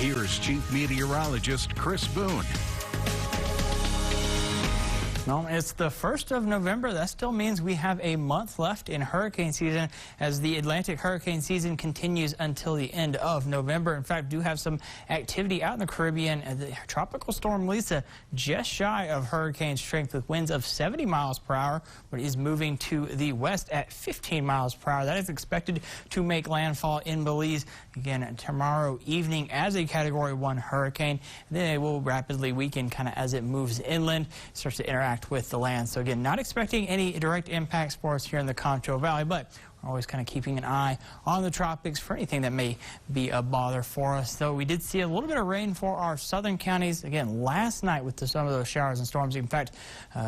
Here's Chief Meteorologist Chris Boone. Well, it's the 1st of November. That still means we have a month left in hurricane season as the Atlantic hurricane season continues until the end of November. In fact, do have some activity out in the Caribbean. The Tropical Storm Lisa just shy of hurricane strength with winds of 70 miles per hour, but is moving to the west at 15 miles per hour. That is expected to make landfall in Belize again tomorrow evening as a Category 1 hurricane. Then it will rapidly weaken kind of as it moves inland, starts to interact with the land. So again, not expecting any direct impacts for us here in the Concho Valley, but we're always kind of keeping an eye on the tropics for anything that may be a bother for us. Though we did see a little bit of rain for our southern counties again last night with some of those showers and storms. In fact,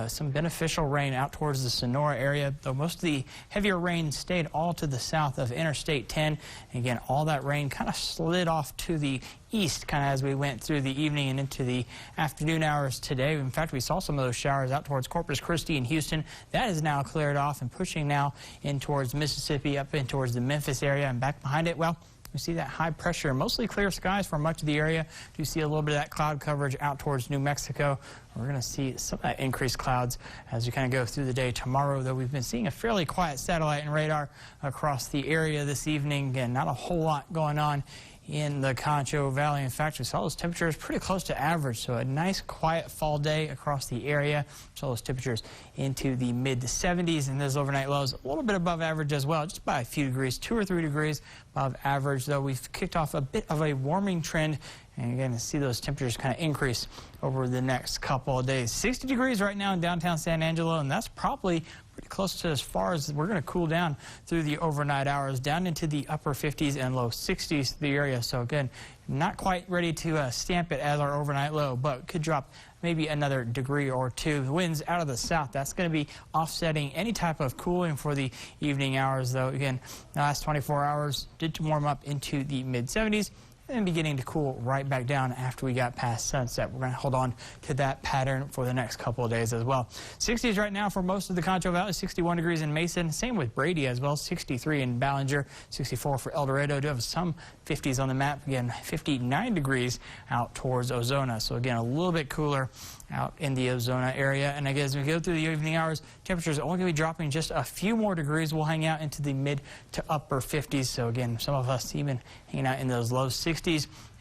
some beneficial rain out towards the Sonora area, though most of the heavier rain stayed all to the south of Interstate 10. And again, all that rain kind of slid off to the east kind of as we went through the evening and into the afternoon hours today. In fact, we saw some of those showers out towards Corpus Christi and Houston. That is now cleared off and pushing now in towards Mississippi, up in towards the Memphis area, and back behind it, well, we see that high pressure, mostly clear skies for much of the area. You see a little bit of that cloud coverage out towards New Mexico. We're going to see some of that increased clouds as we kind of go through the day tomorrow, though we've been seeing a fairly quiet satellite and radar across the area this evening. Again, not a whole lot going on in the Concho Valley. In fact, we saw those temperatures pretty close to average, so a nice quiet fall day across the area. Saw those temperatures into the mid 70s, and those overnight lows a little bit above average as well, just by a few degrees, 2 or 3 degrees above average, though we've kicked off a bit of a warming trend. And again, to see those temperatures kind of increase over the next couple of days. 60 degrees right now in downtown San Angelo, and that's probably pretty close to as far as we're going to cool down through the overnight hours, down into the upper 50s and low 60s the area. So again, not quite ready to stamp it as our overnight low, but could drop maybe another degree or two. The winds out of the south, that's going to be offsetting any type of cooling for the evening hours, though. Again, the last 24 hours did warm up into the mid 70s. And beginning to cool right back down after we got past sunset. We're going to hold on to that pattern for the next couple of days as well. 60s right now for most of the Concho Valley, 61 degrees in Mason, same with Brady as well, 63 in Ballinger, 64 for El Dorado. Do have some 50s on the map. Again, 59 degrees out towards Ozona. So again, a little bit cooler out in the Ozona area. And again, as we go through the evening hours, temperatures are only going to be dropping just a few more degrees. We'll hang out into the mid to upper 50s. So again, some of us even hanging out in those low 60s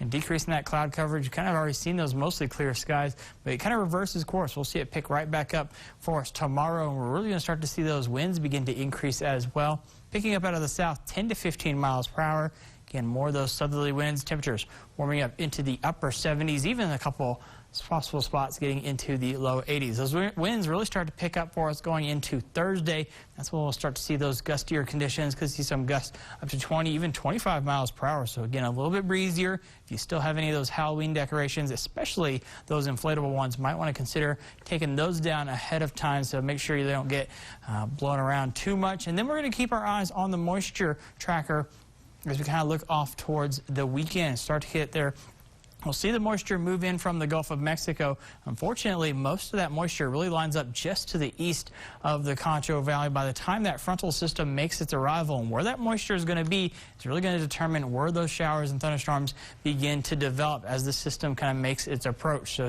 and decreasing that cloud coverage. You kind of already seen those mostly clear skies, but it kind of reverses course. We'll see it pick right back up for us tomorrow, and we're really going to start to see those winds begin to increase as well. Picking up out of the south, 10 to 15 miles per hour. Again, more of those southerly winds, temperatures warming up into the upper 70s, even a couple possible spots getting into the low 80s. Those winds really start to pick up for us going into Thursday. That's when we'll start to see those gustier conditions. Could see some gusts up to 20, even 25 miles per hour. So again, a little bit breezier. If you still have any of those Halloween decorations, especially those inflatable ones, might want to consider taking those down ahead of time. So make sure they don't get blown around too much. And then we're going to keep our eyes on the moisture tracker as we kind of look off towards the weekend and start to hit there. We'll see the moisture move in from the Gulf of Mexico. Unfortunately, most of that moisture really lines up just to the east of the Concho Valley. By the time that frontal system makes its arrival, and where that moisture is going to be, it's really going to determine where those showers and thunderstorms begin to develop as the system kind of makes its approach. So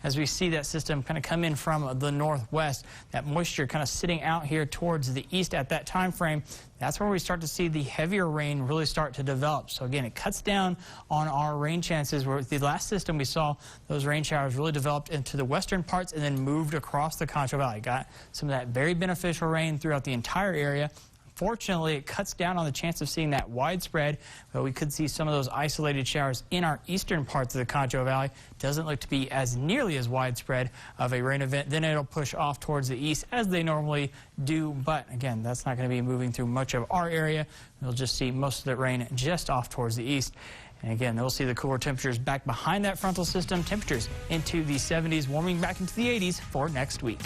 as we see that system kind of come in from the northwest, that moisture kind of sitting out here towards the east at that time frame, that's where we start to see the heavier rain really start to develop. So again, it cuts down on our rain chances. Where the last system we saw, those rain showers really developed into the western parts and then moved across the Concho Valley. Got some of that very beneficial rain throughout the entire area. Fortunately, it cuts down on the chance of seeing that widespread, but we could see some of those isolated showers in our eastern parts of the Concho Valley. Doesn't look to be as nearly as widespread of a rain event. Then it'll push off towards the east as they normally do. But again, that's not going to be moving through much of our area. We'll just see most of the rain just off towards the east. And again, we'll see the cooler temperatures back behind that frontal system. Temperatures into the 70s, warming back into the 80s for next week.